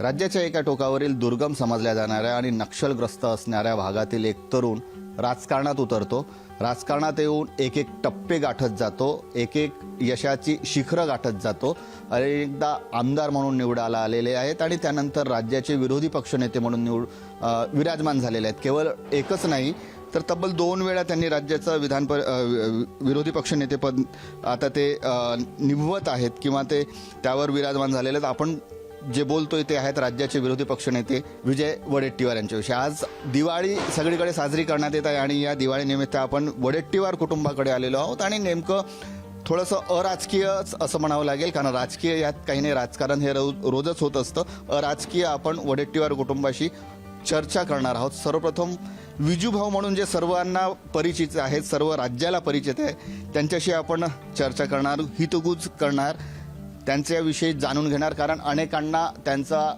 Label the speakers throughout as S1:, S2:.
S1: राज्याच्या एका टोकावरील दुर्गम समजल्या जाणाऱ्या आणि नक्षलग्रस्त असणाऱ्या भागातील एक तरुण राजकारणात उतरतो. राजकारणात येऊन एक एक टप्पे गाठत जातो, एक एक यशाची शिखरं गाठत जातो. अनेकदा आमदार म्हणून निवडायला आलेले आहेत आणि त्यानंतर राज्याचे विरोधी पक्षनेते म्हणून विराजमान झालेले आहेत. केवळ एकच नाही तर तब्बल 2 वेळा त्यांनी राज्याचं विरोधी पक्षनेतेपद आता ते निवडत आहेत किंवा ते त्यावर विराजमान झालेले आहेत. आपण जे बोलतोय ते आहेत राज्याचे विरोधी पक्षनेते विजय वडेट्टीवार यांच्याविषयी. आज दिवाळी सगळीकडे साजरी करण्यात येत आहे आणि या दिवाळीनिमित्त आपण वडेट्टीवार कुटुंबाकडे आलेलो आहोत आणि नेमकं थोडंसं अराजकीय असं म्हणावं लागेल, कारण राजकीय यात काही नाही, राजकारण हे रोजच होत असतं. अराजकीय आपण वडेट्टीवार कुटुंबाशी चर्चा करणार आहोत. सर्वप्रथम विजूभाऊ म्हणून जे सर्वांना परिचित आहेत, सर्व राज्याला परिचित आहे, त्यांच्याशी आपण चर्चा करणार, हितगुज करणार, त्यांच्याविषयी जाणून घेणार. कारण अनेकांना त्यांचा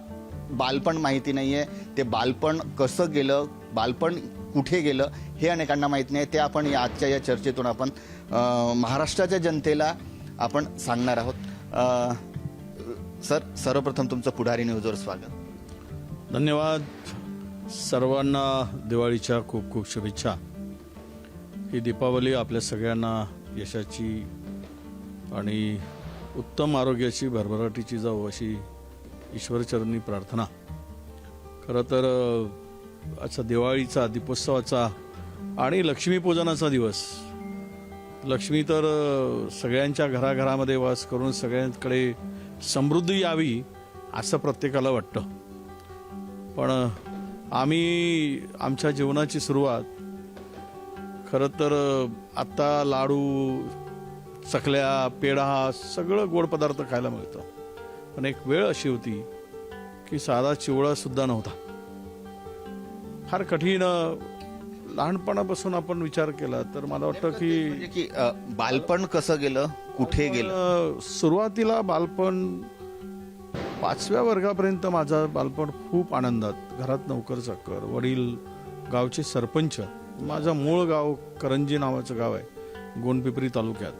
S1: बालपण माहिती नाही आहे. ते बालपण कसं गेलं, बालपण कुठे गेलं हे अनेकांना माहीत नाही. ते आपण आजच्या या चर्चेतून आपण महाराष्ट्राच्या जनतेला आपण सांगणार आहोत. सर, सर्वप्रथम तुमचं पुढारी न्यूजवर स्वागत.
S2: धन्यवाद. सर्वांना दिवाळीच्या खूप खूप शुभेच्छा. ही दीपावली आपल्या सगळ्यांना यशाची आणि उत्तम आरोग्याची भरभराटीची जाऊ अशी ईश्वरचरणी प्रार्थना. खरं तर आजचा दिवाळीचा, दीपोत्सवाचा आणि लक्ष्मीपूजनाचा दिवस. लक्ष्मी तर सगळ्यांच्या घराघरामध्ये वास करून सगळ्यांकडे समृद्धी यावी असं प्रत्येकाला वाटतं. पण आम्ही आमच्या जीवनाची सुरुवात खरं तर आत्ता लाडू, चकल्या, पेढा सगळं गोड पदार्थ खायला मिळतं. पण एक वेळ अशी होती की साधा चिवळा सुद्धा नव्हता. फार कठीण. लहानपणापासून आपण विचार केला तर मला वाटतं की
S1: बालपण कसं गेलं, कुठे गेलं.
S2: सुरुवातीला बालपण 5व्या वर्गापर्यंत माझं बालपण खूप आनंदात. घरात नोकर चाकर, वडील गावचे सरपंच. माझं मूळ गाव करंजी नावाचं गाव आहे, गोंडपिंपरी तालुक्यात.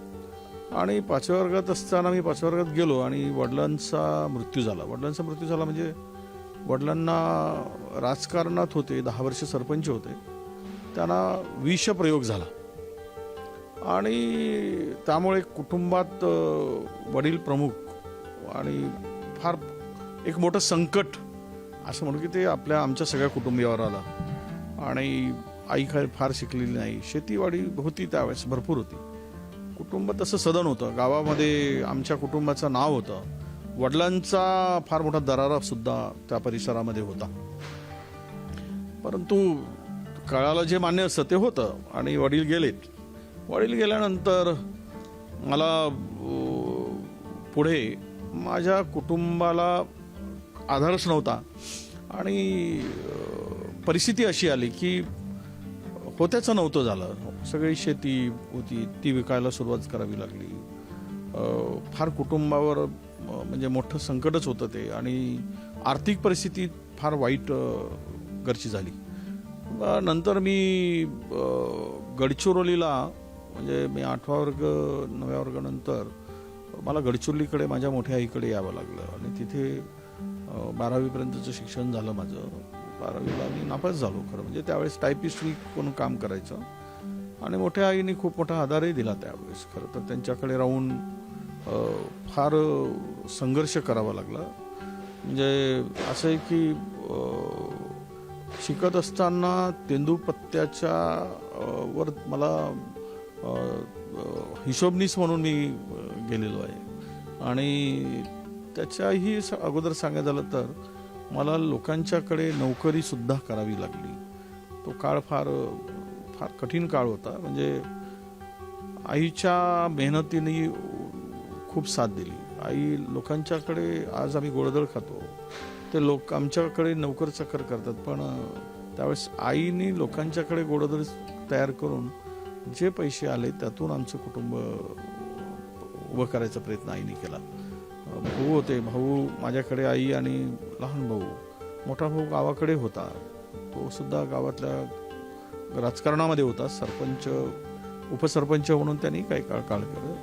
S2: आणि 5व्या वर्गात असताना मी 5व्या वर्गात गेलो आणि वडिलांचा मृत्यू झाला. वडिलांचा मृत्यू झाला म्हणजे वडिलांना राजकारणात होते, 10 वर्ष सरपंच होते, त्यांना विषप्रयोग झाला आणि त्यामुळे कुटुंबात वडील प्रमुख आणि फार एक मोठं संकट असं म्हणू की ते आमच्या सगळ्या कुटुंबियावर आलं. आणि आई फार शिकलेली नाही, शेतीवाडी होती त्यावेळेस भरपूर होती. कुटुंब तसं सदन होतं. गावामध्ये आमच्या कुटुंबाचं नाव होतं. वडिलांचा फार मोठा दरारा सुद्धा त्या परिसरामध्ये होता. परंतु काळाला जे मान्य असतं ते होतं आणि वडील गेलेत. वडील गेल्यानंतर मला पुढे माझ्या कुटुंबाला आधारच नव्हता आणि परिस्थिती अशी आली की होत्याचं नव्हतं झालं. सगळी शेती होती ती विकायला सुरुवात करावी लागली. फार कुटुंबावर म्हणजे मोठं संकटच होतं ते आणि आर्थिक परिस्थिती फार वाईट घरची झाली. नंतर मी गडचिरोलीला, म्हणजे मी 8वा वर्ग 9व्या वर्गानंतर मला गडचिरोलीकडे माझ्या मोठ्या आईकडे यावं लागलं आणि तिथे 12वीपर्यंतचं शिक्षण झालं माझं. 12वीला मी नापास झालो. खरं म्हणजे त्यावेळेस टायपिस्ट म्हणून काम करायचं आणि मोठ्या आईने खूप मोठा आधारही दिला त्यावेळेस. खरं तर त्यांच्याकडे राहून फार संघर्ष करावा लागला. म्हणजे असं आहे की शिकत असताना तेंदूपत्त्याच्या वर मला हिशोबनीस म्हणून मी गेलेलो आहे. आणि त्याच्याही अगोदर सांगायचं झालं तर मला लोकांच्याकडे नोकरी सुद्धा करावी लागली. तो काळ फार फार कठीण काळ होता. म्हणजे आईच्या मेहनतीने खूप साथ दिली. आई लोकांच्याकडे, आज आम्ही गोडधोड खातो ते लोक आमच्याकडे नोकर चाकर करतात, पण त्यावेळेस आईने लोकांच्याकडे गोडधोड तयार करून जे पैसे आले त्यातून आमचं कुटुंब उभं करायचा प्रयत्न आईने केला. भाऊ होते, भाऊ माझ्याकडे, आई आणि लहान भाऊ. मोठा भाऊ गावाकडे होता, तो सुद्धा गावातल्या राजकारणामध्ये होता, सरपंच उपसरपंच म्हणून त्यांनी काही काळ केलं.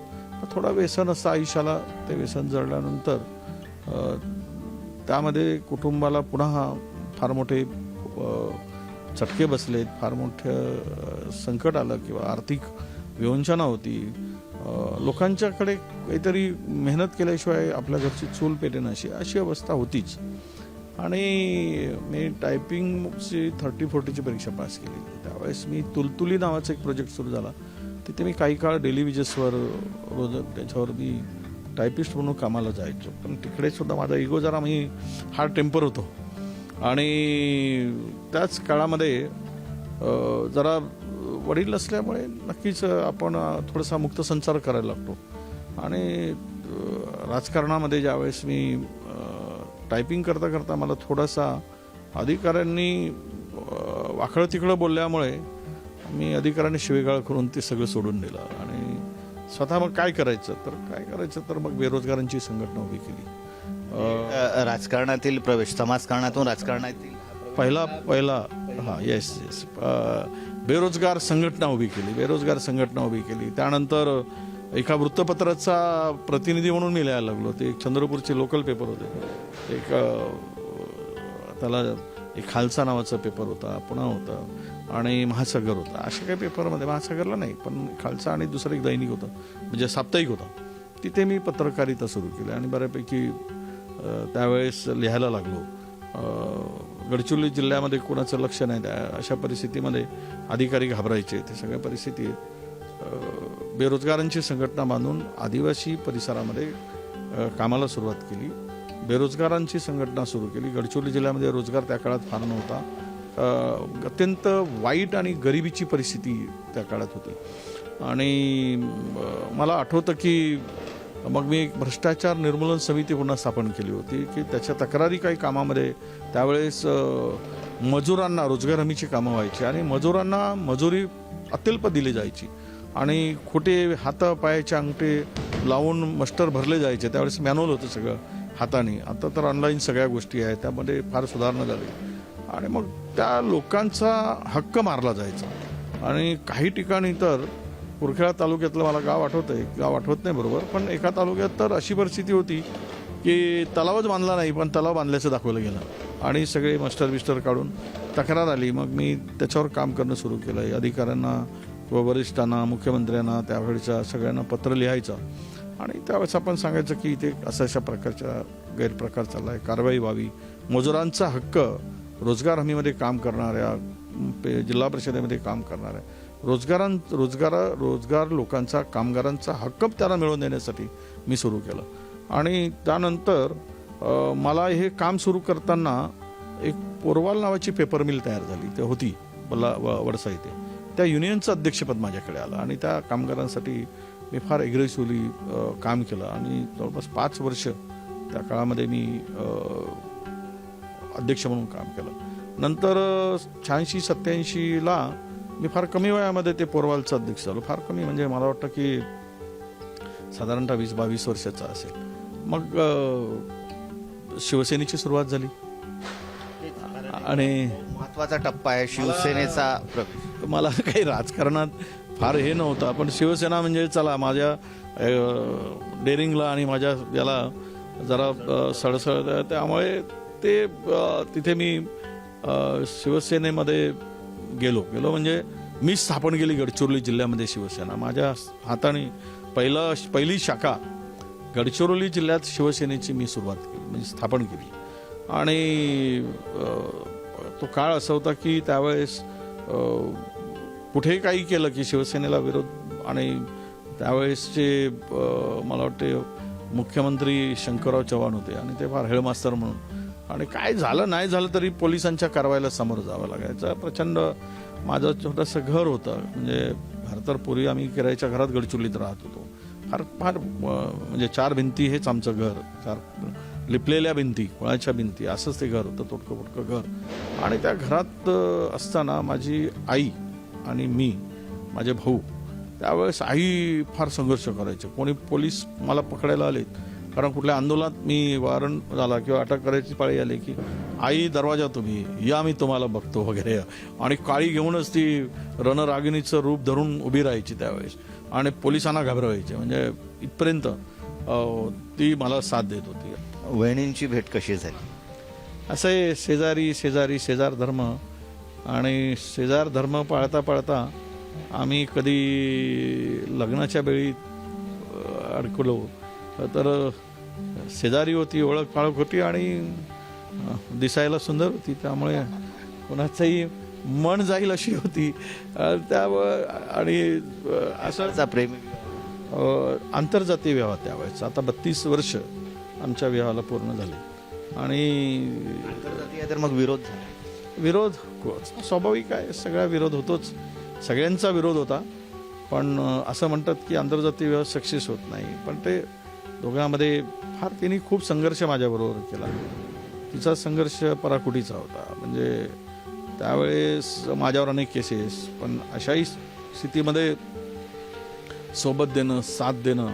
S2: थोडा व्यसन असं आयुष्याला, ते व्यसन जळल्यानंतर त्यामध्ये कुटुंबाला पुन्हा फार मोठे चटके बसलेत, फार मोठं संकट आलं किंवा आर्थिक विवंचना होती. लोकांच्याकडे काहीतरी मेहनत केल्याशिवाय आपल्या घरची चूल पेटेन अशी अवस्था होतीच. आणि मी टायपिंगची 30-40ची परीक्षा पास केली. त्यावेळेस मी तुलतुली नावाचा एक प्रोजेक्ट सुरू झाला. तिथे मी काही काळ डेली विजेसवर रोज त्याच्यावर मी टायपिस्ट म्हणून कामाला जायचो. पण तिकडे सुद्धा माझा इगो जरा मी हार्ड टेम्पर होतो. आणि त्याच काळामध्ये जरा वडील असल्यामुळे नक्कीच आपण थोडासा मुक्त संचार करायला लागतो. आणि राजकारणामध्ये ज्यावेळेस मी टायपिंग करता करता मला थोडासा अधिकाऱ्यांनी वाकडं तिकडं बोलल्यामुळे मी अधिकाऱ्यांनी शिवेगाळ करून ते सगळं सोडून दिलं. आणि स्वतः मग काय करायचं तर मग बेरोजगारांची संघटना उभी केली.
S1: राजकारणातील प्रवेश, समाजकारणातून राजकारणातील
S2: पहिला येस बेरोजगार संघटना उभी केली. त्यानंतर एका वृत्तपत्राचा प्रतिनिधी म्हणून मी लिहायला लागलो. ते एक चंद्रपूरचे लोकल पेपर होते. त्याला एक खालसा नावाचा पेपर होता, पुणा होता आणि महासागर होता. अशा काही पेपरमध्ये महासागरला नाही, पण खालसा आणि दुसरं एक दैनिक होतं, म्हणजे साप्ताहिक होता. तिथे मी पत्रकारिता सुरू केली आणि बऱ्यापैकी त्यावेळेस लिहायला लागलो. गडचिरोली जिल्ह्यामध्ये कोणाचं लक्ष नाही, अशा परिस्थितीमध्ये अधिकारी घाबरायचे. ते सगळ्या परिस्थिती बेरोजगारांची संघटना बांधून आदिवासी परिसरामध्ये कामाला सुरुवात केली. बेरोजगारांची संघटना सुरू केली. गडचिरोली जिल्ह्यामध्ये रोजगार त्या काळात फार नव्हता. अत्यंत वाईट आणि गरिबीची परिस्थिती त्या काळात होती. आणि मला आठवतं की मग मी एक भ्रष्टाचार निर्मूलन समिती पुन्हा स्थापन केली होती की त्याच्या तक्रारी काही कामामध्ये त्यावेळेस मजुरांना रोजगार हमीची कामं व्हायची आणि मजुरांना मजुरी अत्यल्प दिली जायची आणि खोटे हात पायाचे अंगठे लावून मस्टर भरले जायचे. त्यावेळेस मॅन्युअल होतं सगळं हाताने. आता तर ऑनलाईन सगळ्या गोष्टी आहेत, त्यामध्ये फार सुधारणा झाली. आणि मग त्या लोकांचा हक्क मारला जायचा. आणि काही ठिकाणी तर कुरखेडा तालुक्यातलं मला गाव आठवत नाही बरोबर, पण एका तालुक्यात तर अशी परिस्थिती होती की तलावच बांधला नाही, पण तलाव बांधल्याचं दाखवलं गेलं आणि सगळे मास्टर काढून तक्रार आली. मग मी त्याच्यावर काम करणं सुरू केलं. अधिकाऱ्यांना किंवा वरिष्ठांना, मुख्यमंत्र्यांना, त्यावेळेच्या सगळ्यांना पत्र लिहायचं आणि त्यावेळेस आपण सांगायचं की इथे अशा प्रकारचा गैरप्रकार चालला आहे, कारवाई व्हावी. मजुरांचा हक्क, रोजगार हमीमध्ये काम करणाऱ्या, जिल्हा परिषदेमध्ये काम करणाऱ्या रोजगार लोकांचा, कामगारांचा हक्क त्यांना मिळवून देण्यासाठी मी सुरू केलं. आणि त्यानंतर मला हे काम सुरू करताना एक पोरवाल नावाची पेपर मिल तयार झाली. ते होती वडसा इथे. त्या युनियनचं अध्यक्षपद माझ्याकडे आलं आणि त्या कामगारांसाठी मी फार ॲग्रेसिव्हली काम केलं आणि जवळपास 5 वर्ष त्या काळामध्ये मी अध्यक्ष म्हणून काम केलं. नंतर 86-87ला मी फार कमी वयामध्ये ते पोरवालचं अध्यक्ष झालो. फार कमी म्हणजे मला वाटतं की साधारणतः 20-22 वर्षाचा असेल. मग शिवसेनेची सुरुवात झाली आणि
S1: महत्वाचा टप्पा आहे शिवसेनेचा प्रवेश.
S2: मला काही राजकारणात फार हे नव्हतं, पण शिवसेना म्हणजे चला माझ्या डेअरिंगला आणि माझ्या याला जरा सळसळ, त्यामुळे ते तिथे मी शिवसेनेमध्ये गेलो म्हणजे मी स्थापन केली गडचिरोली जिल्ह्यामध्ये शिवसेना. माझ्या हाताने पहिली शाखा गडचिरोली जिल्ह्यात शिवसेनेची मी सुरुवात केली, म्हणजे स्थापन केली. आणि तो काळ असा होता की त्यावेळेस कुठेही काही केलं की शिवसेनेला विरोध. आणि त्यावेळेसचे मला वाटते मुख्यमंत्री शंकरराव चव्हाण होते आणि ते फार हेडमास्तर म्हणून. आणि काय झालं नाही झालं तरी पोलिसांच्या कारवाईला सामोरं जावं लागायचं. प्रचंड माझं छोटंसं घर होतं, म्हणजे घर तर पूर्वी आम्ही किरायाच्या घरात गडचिरोलीत राहत होतो. फार म्हणजे 4 भिंती हेच आमचं घर, 4 लिपलेल्या भिंती, कोळाच्या भिंती, असंच ते घर होतं, तोडकं घर. आणि त्या घरात असताना माझी आई आणि मी, माझे भाऊ, त्यावेळेस आई फार संघर्ष करायचे. कोणी पोलीस मला पकडायला आले कारण कुठल्या आंदोलनात मी वॉरंट झाला किंवा अटक करायची पाळी आली की आई दरवाजा तुम्ही या, मी तुम्हाला बघतो वगैरे. आणि काळी घेऊनच ती रणरागिणीचं रूप धरून उभी राहायची त्यावेळेस आणि पोलिसांना घाबरवायचे. म्हणजे इथपर्यंत ती मला साथ देत होती.
S1: वहिनींची भेट कशी झाली?
S2: असं आहे, शेजारी शेजारी शेजार धर्म, आणि शेजार धर्म पाळता पाळता आम्ही कधी लग्नाच्या वेळी अडकलो तर शेजारी होती, ओळख पाळख होती आणि दिसायला सुंदर होती, त्यामुळे कोणाचंही मन जाईल अशी होती. त्यामुळे आणि असं
S1: प्रेम
S2: आंतरजातीय विवाह त्यावेळेस. आता 32 वर्ष आमच्या विवाहाला पूर्ण झाले. आणि
S1: तर मग विरोध झाला.
S2: विरोध स्वाभाविक आहे, सगळा विरोध होतोच, सगळ्यांचा विरोध होता. पण असं म्हणतात की आंतरजातीय विवाह सक्सेस होत नाही, पण ते दोघांमध्ये फार तिने खूप संघर्ष माझ्याबरोबर केला. तिचा संघर्ष पराकुटीचा होता, म्हणजे त्यावेळेस माझ्यावर अनेक केसेस, पण अशाही स्थितीमध्ये सोबत देणं, साथ देणं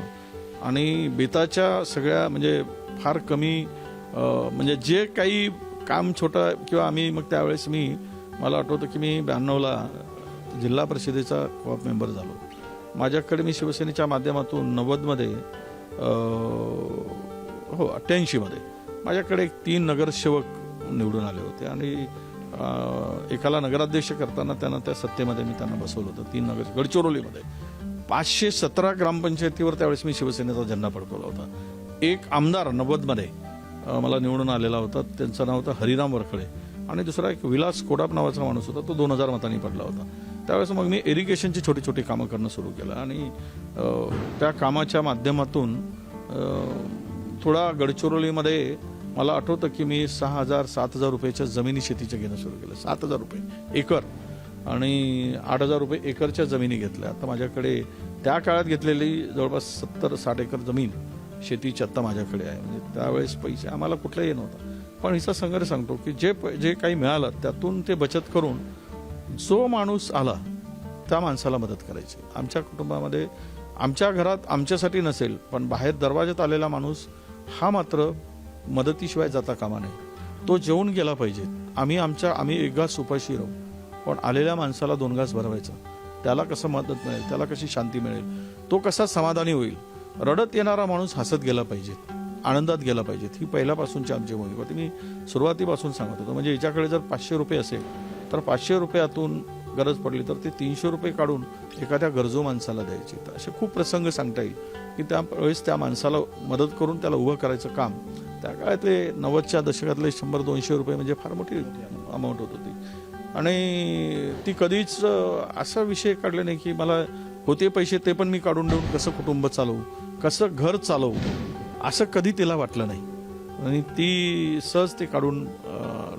S2: आणि बेताच्या सगळ्या म्हणजे फार कमी म्हणजे जे काही काम छोटं किंवा आम्ही मग त्यावेळेस मला आठवतं की मी 92ला जिल्हा परिषदेचा कोऑप मेंबर झालो. माझ्याकडे मी शिवसेनेच्या माध्यमातून 90मध्ये 88मध्ये माझ्याकडे 3 नगरसेवक निवडून आले होते आणि एकाला नगराध्यक्ष करताना त्यांना त्या सत्तेमध्ये मी त्यांना बसवलं होतं. 3 नगर गडचिरोलीमध्ये 517 ग्रामपंचायतीवर त्यावेळेस मी शिवसेनेचा झेंडा फडकवला होता. एक आमदार 90मध्ये मला निवडून आलेला होता, त्यांचं नाव होतं हरिराम वरखळे, आणि दुसरा एक विलास कोडाप नावाचा माणूस होता, तो 2000 मतांनी पडला होता. त्यावेळेस मग मी इरिगेशनची छोटी छोटी कामं करणं सुरू केलं आणि त्या कामाच्या माध्यमातून थोडा गडचिरोलीमध्ये मला आठवतं की मी 6,000-7,000 रुपयाच्या जमिनी शेतीच्या घेणं सुरू केलं. 7,000 रुपये एकर आणि 8,000 रुपये एकरच्या जमिनी घेतल्या. आता माझ्याकडे त्या काळात घेतलेली जवळपास 70-60 एकर जमीन शेतीची आत्ता माझ्याकडे आहे. म्हणजे त्यावेळेस पैसे आम्हाला कुठलाही नव्हता, पण हिचा संघर्ष सांगतो की जे काही मिळालं त्यातून ते बचत करून जो माणूस आला त्या माणसाला मदत करायची. आमच्या कुटुंबामध्ये आमच्या घरात आमच्यासाठी नसेल, पण बाहेर दरवाजात आलेला माणूस हा मात्र मदतीशिवाय जाता कामा नये. तो जेवून गेला पाहिजे. आम्ही एक घास उपाशी राहू, पण आलेल्या माणसाला 2 घास भरवायचा. त्याला कसं मदत मिळेल, त्याला कशी शांती मिळेल, तो कसा समाधानी होईल. रडत येणारा माणूस हसत गेला पाहिजे, आनंदात गेला पाहिजे. ही पहिल्यापासूनची आमची मोहीम होती. मी सुरुवातीपासून सांगत होतो. म्हणजे हिच्याकडे जर 500 रुपये असेल तर 500 रुपयातून गरज पडली तर ते 300 रुपये काढून एखाद्या गरजू माणसाला द्यायचे. तर असे खूप प्रसंग सांगता येईल की त्यावेळेस त्या माणसाला मदत करून त्याला उभं करायचं काम. त्या काळातले 90च्या दशकातले 100-200 रुपये म्हणजे फार मोठी अमाऊंट होत होती. आणि ती कधीच असा विषय काढला नाही की मला होते पैसे ते पण मी काढून देऊन कसं कुटुंब चालवू, कसं घर चालवू, असं कधी तिला वाटलं नाही. आणि ती सहज ते काढून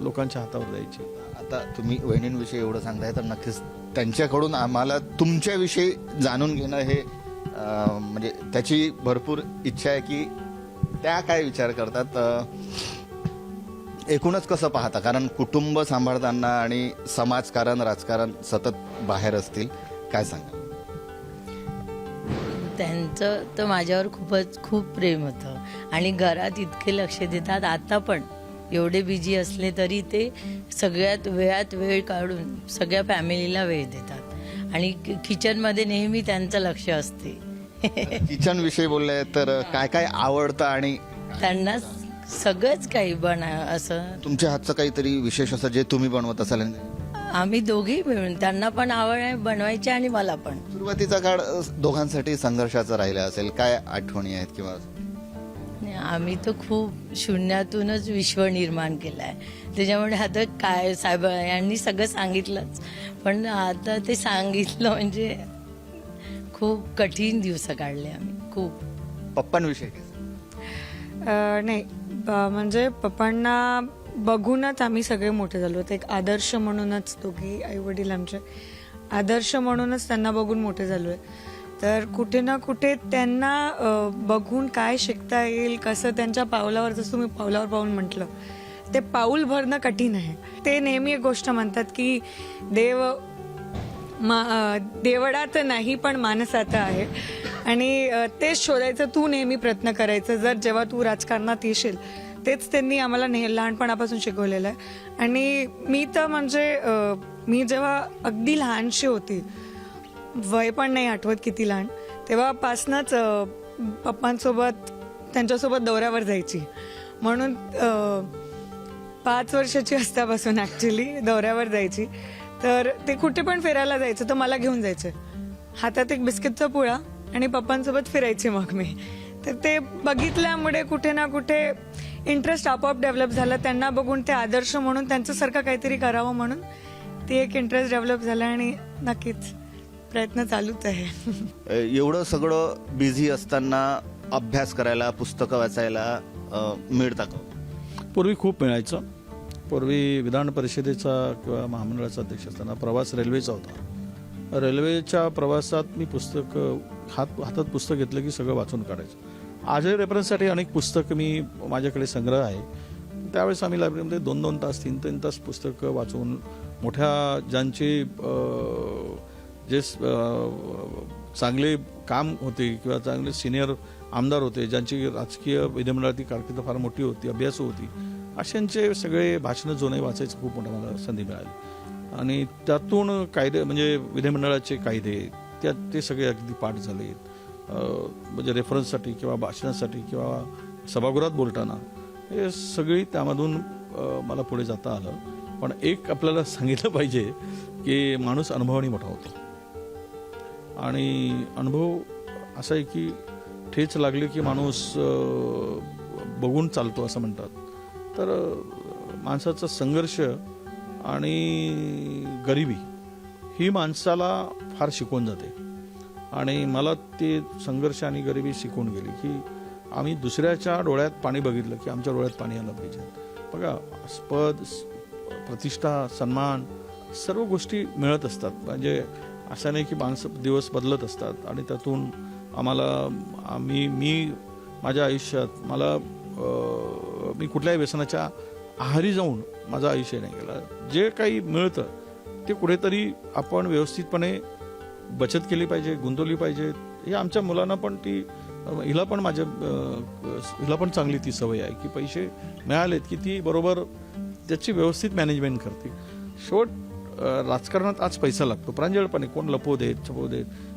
S2: लोकांच्या हातावर द्यायची.
S1: आता तुम्ही वहिनींविषयी एवढं सांगताय तर नक्कीच त्यांच्याकडून आम्हाला तुमच्याविषयी जाणून घेणं हे म्हणजे त्याची भरपूर इच्छा आहे की त्या काय विचार करतात, एकूणच कसं पाहता. कारण कुटुंब सांभाळताना आणि समाजकारण राजकारण सतत बाहेर असतील, काय सांगा.
S3: त्यांचं तर माझ्यावर खूप प्रेम होतं आणि घरात इतके लक्ष देतात. आता पण एवढे बिझी असले तरी ते सगळ्यात वेळात वेळ काढून सगळ्या फॅमिलीला वेळ देतात आणि किचनमध्ये नेहमी त्यांचं लक्ष असते.
S1: किचन विषयी बोलले तर काय काय आवडतं आणि
S3: त्यांना सगळंच काही असं
S1: तुमच्या हातचं काहीतरी विशेष असं जे तुम्ही बनवत असाल.
S3: आम्ही दोघेही मिळून, त्यांना पण आवड आहे बनवायची आणि मला पण.
S1: सुरुवातीचा काळ दोघांसाठी संघर्षाचा राहिला असेल, काय आठवणी आहेत किंवा
S3: आम्ही तर खूप शून्यातूनच विश्व निर्माण केलं आहे. त्याच्यामुळे आता काय साहेब यांनी सगळं सांगितलंच, पण आता ते सांगितलं म्हणजे खूप कठीण दिवस काढले आम्ही खूप.
S1: पप्पांविषयी
S4: नाही म्हणजे पप्पांना बघूनच आम्ही सगळे मोठे झालो. एक आदर्श म्हणूनच दोघी आई वडील आमचे आदर्श म्हणूनच त्यांना बघून मोठे झालो आहे. तर कुठे ना कुठे त्यांना बघून काय शिकता येईल, कसं त्यांच्या पावलावर, जसं तुम्ही पावलावर पाऊल म्हटलं, ते पाऊल भरणं कठीण आहे. ते नेहमी एक गोष्ट म्हणतात की देवळात नाही पण माणसात आहे आणि तेच शोधायचं, तू नेहमी प्रयत्न करायचं. जेव्हा तू राजकारणात येशील तेच त्यांनी आम्हाला लहानपणापासून शिकवलेलं आहे. आणि मी तर म्हणजे मी जेव्हा अगदी लहानशी होती, वय पण नाही आठवत किती लहान, तेव्हापासनंच पप्पांसोबत त्यांच्यासोबत दौऱ्यावर जायची. म्हणून 5 वर्षाची असल्यापासून ऍक्च्युली दौऱ्यावर जायची. तर ते कुठे पण फिरायला जायचं तर मला घेऊन जायचं. हातात एक बिस्किटचा पुडा आणि पप्पांसोबत फिरायची मग मी. तर ते बघितल्यामुळे कुठे ना कुठे इंटरेस्ट आपोआप डेव्हलप झाला. त्यांना बघून ते आदर्श म्हणून त्यांच्यासारखं काहीतरी करावं म्हणून ती एक इंटरेस्ट डेव्हलप झाला आणि नक्कीच प्रयत्न चालूच आहे.
S1: एवढं सगळं बिझी असताना अभ्यास करायला, पुस्तकं वाचायला मिळतं का?
S2: पूर्वी खूप मिळायचं. पूर्वी विधान परिषदेचा किंवा महामंडळाचा अध्यक्ष असताना प्रवास रेल्वेचा होता. रेल्वेच्या प्रवासात मी हातात पुस्तक घेतलं की सगळं वाचून काढायचं. आजही रेफरन्ससाठी अनेक पुस्तकं माझ्याकडे संग्रह आहे. त्यावेळेस आम्ही लायब्ररीमध्ये 2-2 तास 3-3 तास पुस्तकं वाचून मोठ्या ज्यांचे जे चांगले काम होते किंवा चांगले सिनियर आमदार होते, ज्यांची राजकीय विधिमंडळातील कारकीर्द फार मोठी होती, अभ्यासू होती, अशांचे सगळे भाषणं जुने वाचायचं खूप मोठं मला संधी मिळाली. आणि त्यातून कायदे म्हणजे विधिमंडळाचे कायदे ते सगळे अगदी पाठ झाले. म्हणजे रेफरन्ससाठी किंवा भाषणासाठी किंवा सभागृहात बोलताना हे सगळी त्यामधून मला पुढे जाता आलं. पण एक आपल्याला सांगितलं पाहिजे की माणूस अनुभवाने मोठा होतो. आणि अनुभव असा आहे की ठेच लागले की माणूस बघून चालतो असं म्हणतात. तर माणसाचा संघर्ष आणि गरिबी ही माणसाला फार शिकवून जाते. आणि मला ते संघर्ष आणि गरिबी शिकवून गेली की आम्ही दुसऱ्याच्या डोळ्यात पाणी बघितलं की आमच्या डोळ्यात पाणी आलं पाहिजे. बघा, पद, प्रतिष्ठा, सन्मान सर्व गोष्टी मिळत असतात. म्हणजे असं नाही की माणसं दिवस बदलत असतात. आणि त्यातून मी माझ्या आयुष्यात मी कुठल्याही व्यसनाच्या आहारी जाऊन माझं आयुष्य नाही गेलं. जे काही मिळतं ते कुठेतरी आपण व्यवस्थितपणे बचत केली पाहिजे, गुंतवली पाहिजे. हे आमच्या मुलांना पण हिला पण चांगली ती सवय आहे की पैसे मिळालेत की ती बरोबर त्याची व्यवस्थित मॅनेजमेंट करते. शेवट राजकारणात आज पैसा लागतो प्रांजळपणे, कोण लपवू देत.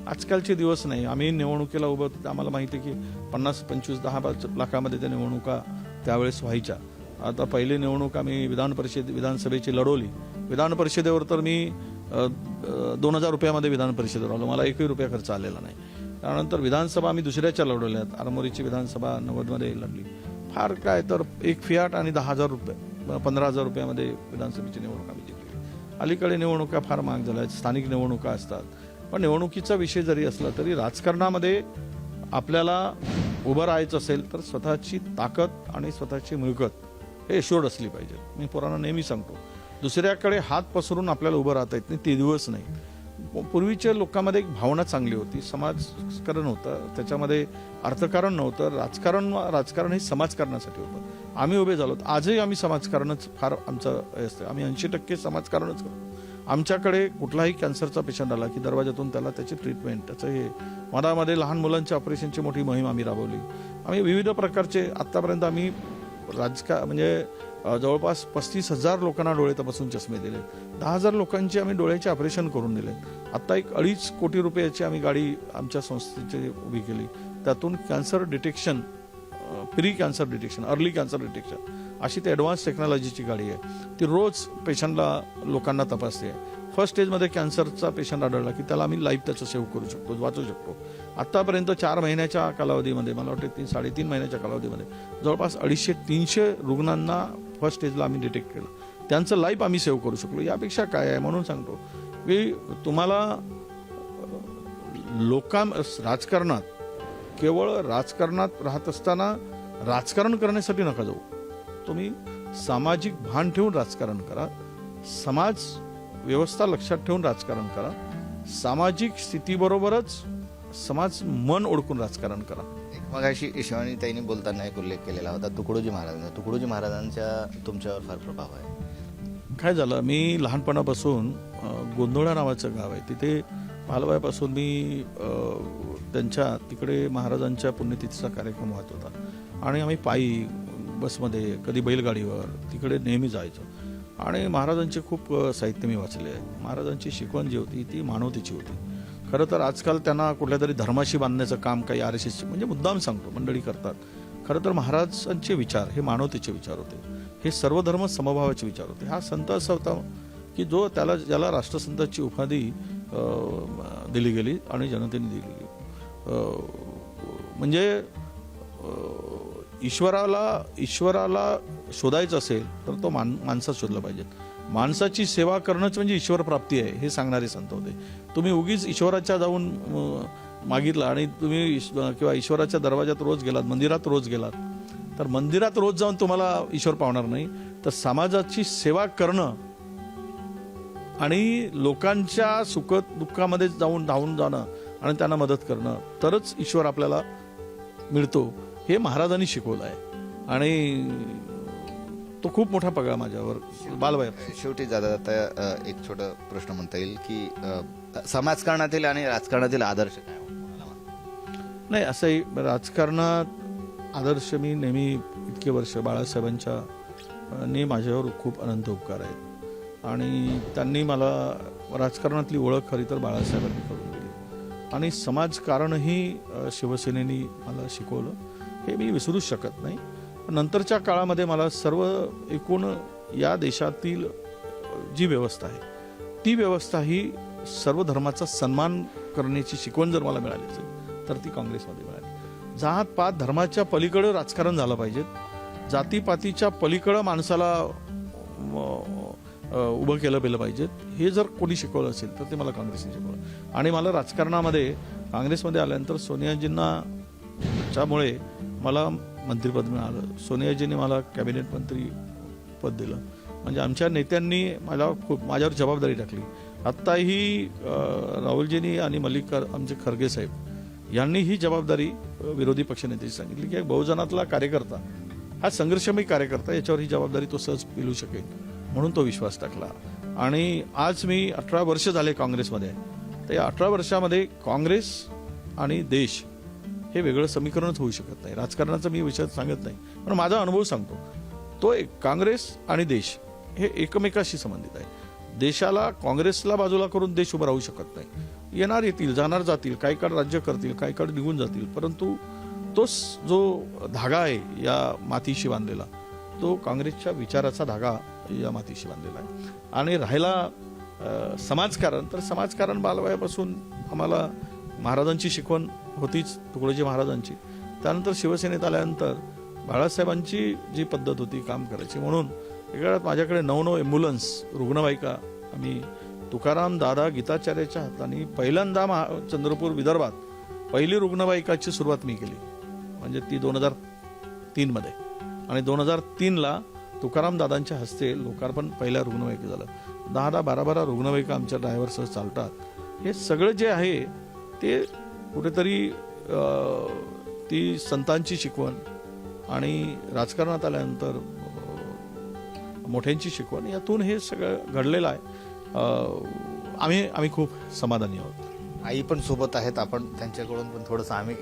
S2: आजकालचे दिवस नाही. आम्ही निवडणुकीला उभं होतो, आम्हाला माहिती आहे की 50, 25, 10 लाखामध्ये त्या निवडणुका त्यावेळेस व्हायच्या. आता पहिली निवडणूक आम्ही विधानसभेची लढवली. विधान परिषदेवर तर मी 2000 रुपयामध्ये विधान परिषदेवर आलो. मला 1 रुपया खर्च आलेला नाही. त्यानंतर विधानसभा आम्ही दुसऱ्याच्या लढवल्यात. आरमोरीची विधानसभा 90मध्ये लढली. फार काय तर एक फियाट आणि 10,000 रुपये 15,000 रुपयामध्ये विधानसभेची निवडणूक आम्ही जिंकली. अलीकडे निवडणुका फार महाग झाल्या आहेत. स्थानिक निवडणुका असतात. पण निवडणुकीचा विषय जरी असला तरी राजकारणामध्ये आपल्याला उभं राहायचं असेल तर स्वतःची ताकद आणि स्वतःची मिळकत हे एश्युअर्ड असली पाहिजे. मी पोरांना नेहमी सांगतो, दुसऱ्याकडे हात पसरून आपल्याला उभं राहता येत नाही. ते दिवस नाही. पूर्वीच्या लोकांमध्ये एक भावना चांगली होती. समाजकारण होतं, त्याच्यामध्ये अर्थकारण नव्हतं. राजकारण हे समाजकारणासाठी होतं. आम्ही उभे झालो. आजही आम्ही समाजकारणच फार आमचं हे असतं. आम्ही 80% समाजकारणच करतो. आमच्याकडे कुठलाही कॅन्सरचा पेशंट आला की दरवाजातून त्याची ट्रीटमेंट, त्याचं हे मधामध्ये लहान मुलांच्या ऑपरेशनची मोठी मोहीम आम्ही राबवली. आम्ही विविध प्रकारचे आत्तापर्यंत आम्ही म्हणजे जवळपास 35,000 लोकांना डोळे तपासून चष्मे दिले. 10,000 लोकांची आम्ही डोळ्याचे ऑपरेशन करून दिले. आता एक 2.5 कोटी रुपयाची आम्ही गाडी आमच्या संस्थेची उभी केली. त्यातून cancer detection, pre cancer detection, early cancer detection अशी ती ॲडव्हान्स टेक्नॉलॉजीची गाडी आहे. ती रोज लोकांना तपासते. फर्स्ट स्टेजमध्ये कॅन्सरचा पेशंट आढळला की त्याला आम्ही लाईव्ह त्याचं सेव्ह करू शकतो, वाचू शकतो. आत्तापर्यंत 4 महिन्याच्या कालावधीमध्ये, मला वाटतं 3-3.5 महिन्याच्या कालावधीमध्ये जवळपास 250-300 रुग्णांना फर्स्ट स्टेजला आम्ही डिटेक्ट केलं. त्यांचं लाईव्ह आम्ही सेव्ह करू शकलो. यापेक्षा काय आहे? म्हणून सांगतो की तुम्हाला राजकारणात, केवळ राजकारणात राहत असताना राजकारण करण्यासाठी नका जाऊ. तुम्ही सामाजिक भान ठेवून राजकारण करा. समाज व्यवस्था लक्षात ठेवून राजकारण करा. सामाजिक स्थितीबरोबरच समाज मन ओळखून राजकारण करा.
S1: मगाशी शिवानीताईंनी बोलताना एक उल्लेख केलेला होता तुकडोजी महाराजांचा तुमच्यावर फार प्रभाव आहे.
S2: काय झालं, मी लहानपणापासून गोंधळा नावाचं गाव आहे, तिथे बालवयापासून मी त्यांच्या तिकडे महाराजांच्या पुण्यतिथीचा कार्यक्रम होत होता. आणि आम्ही पायी, बसमध्ये, कधी बैलगाडीवर तिकडे नेहमी जायचो. आणि महाराजांचे खूप साहित्य मी वाचले आहे. महाराजांची शिकवण जी होती ती मानवतेची होती. खरं तर आजकाल त्यांना कुठल्या तरी धर्माशी बांधण्याचं काम काही RSS म्हणजे मुद्दाम सांगतो मंडळी करतात. खरं तर महाराजांचे विचार हे मानवतेचे विचार होते. हे सर्वधर्म समभावाचे विचार होते. हा संत असा होता की जो ज्याला राष्ट्रसंताची उपाधी दिली गेली आणि जनतेने दिली गेली. म्हणजे ईश्वराला शोधायचं असेल तर तो माणसात शोधलं पाहिजे. माणसाची सेवा करणंच म्हणजे ईश्वर प्राप्ती आहे हे सांगणारे संत होते. तुम्ही उगीच ईश्वराच्या जाऊन मागितलं आणि तुम्ही किंवा ईश्वराच्या दरवाजात रोज गेलात, मंदिरात रोज गेलात, तर मंदिरात रोज जाऊन तुम्हाला ईश्वर पावणार नाही. तर समाजाची सेवा करणं आणि लोकांच्या सुख दुःखामध्ये जाऊन धावून जाणं आणि त्यांना मदत करणं तरच ईश्वर आपल्याला मिळतो हे महाराजांनी शिकवलं आहे. आणि तो खूप मोठा पगडा माझ्यावर बालवयात.
S1: शेवटी जाता जाता एक छोटा प्रश्न म्हणता येईल की समाजकारणातील आणि राजकारणातील आदर्श काय
S2: नाही, असंही राजकारणात आदर्श मी नेहमी इतके वर्ष बाळासाहेबांच्या माझ्यावर खूप अनंत उपकार आहेत आणि त्यांनी मला राजकारणातली ओळख खरी तर बाळासाहेबांनी करून दिली आणि समाजकारणही शिवसेनेनी मला शिकवलं हे मी विसरूच शकत नाही. नंतरच्या काळामध्ये मला सर्व एकूण या देशातील जी व्यवस्था आहे ती व्यवस्था ही सर्व धर्माचा सन्मान करण्याची शिकवण जर मला मिळाली असेल तर ती काँग्रेसमध्ये मिळाली. जात पात धर्माच्या पलीकडे राजकारण झालं पाहिजे. जातीपातीच्या पलीकडे माणसाला उभं केलं गेलं पाहिजे हे जर कोणी शिकवलं असेल तर ते मला काँग्रेसने शिकवलं. आणि मला राजकारणामध्ये काँग्रेसमध्ये आल्यानंतर सोनियाजींना त्यामुळे मला मंत्रिपद मिळालं. सोनियाजींनी मला कॅबिनेट मंत्री पद दिलं. म्हणजे आमच्या नेत्यांनी मला खूप माझ्यावर जबाबदारी टाकली. आत्ताही राहुलजींनी आणि आमचे खरगे साहेब यांनी ही जबाबदारी विरोधी पक्षनेत्याची सांगितली की बहुजनातला कार्यकर्ता हा संघर्षमय कार्यकर्ता याच्यावर ही जबाबदारी तो सहज पेलू शकेल म्हणून तो विश्वास टाकला. आणि आज मी 18 वर्ष झाले काँग्रेसमध्ये. तर या 18 वर्षामध्ये काँग्रेस आणि देश हे वेगळं समीकरणच होऊ शकत नाही. राजकारणाचा मी विषय सांगत नाही पण माझा अनुभव सांगतो. तो एक काँग्रेस आणि देश हे एकमेकाशी संबंधित आहे. देशाला काँग्रेसला बाजूला करून देश उभा राहू शकत नाही. येणार येतील, जाणार जातील, काही काळ राज्य करतील, काही काळ निघून जातील, परंतु तोच जो धागा आहे या मातीशी बांधलेला तो काँग्रेसच्या विचाराचा धागा या मातीशी बांधलेला आहे. आणि राहिला समाजकारण तर समाजकारण बालवयापासून आम्हाला महाराजांची शिकवण होतीच, तुकडोजी महाराजांची. त्यानंतर शिवसेनेत आल्यानंतर बाळासाहेबांची जी पद्धत होती काम करायची म्हणून एका माझ्याकडे 9 ॲम्ब्युलन्स रुग्णवाहिका आम्ही तुकाराम दादा गीताचार्याच्या हाताने पहिल्यांदा चंद्रपूर विदर्भात पहिली रुग्णवाहिकाची सुरुवात मी केली. म्हणजे ती 2003 मध्ये आणि 2003ला तुकाराम दादांच्या हस्ते लोकार्पण पहिल्या रुग्णवाहिका झालं. 10-12 रुग्णवाहिका आमच्या ड्रायव्हरसह चालतात. हे सगळं जे आहे ते कुठेतरी ती संतांची शिकवण आणि राजकारणात आल्यानंतर मोठ्यांची शिकवण यातून हे सगळं घडलेलं आहे. आम्ही खूप समाधानी आहोत.
S1: आई पण सोबत आहेत. आपण त्यांच्याकडून पण थोडंसं आम्ही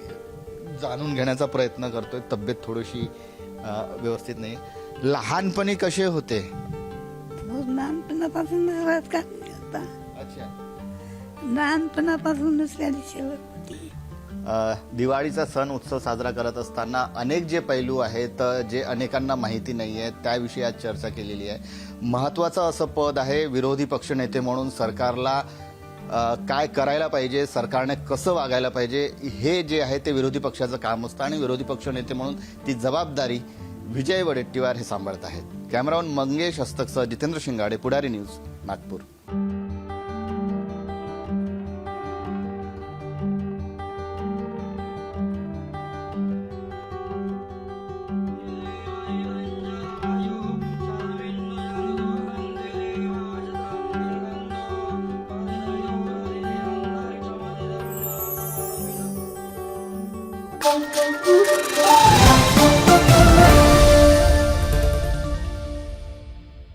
S1: जाणून घेण्याचा प्रयत्न करतोय. तब्येत थोडीशी व्यवस्थित नाही. लहानपणी कसे होते?
S5: लहानपणापासून राजकारण करता.
S1: अच्छा.
S5: लहानपणापासून दुसऱ्या दिशेवर होती.
S1: दिवाळीचा सण उत्सव साजरा करत असताना अनेक जे पैलू आहेत जे अनेकांना माहिती नाही आहेत त्याविषयी आज चर्चा केलेली आहे. महत्त्वाचं असं पद आहे विरोधी पक्षनेते म्हणून सरकारला काय करायला पाहिजे, सरकारने कसं वागायला पाहिजे हे जे आहे ते विरोधी पक्षाचं काम असतं आणि विरोधी पक्षनेते म्हणून ती जबाबदारी विजय वडेट्टीवार हे सांभाळत आहेत. कॅमेरामन मंगेश हस्तकसह जितेंद्र शिंगाडे, पुढारी न्यूज, नागपूर.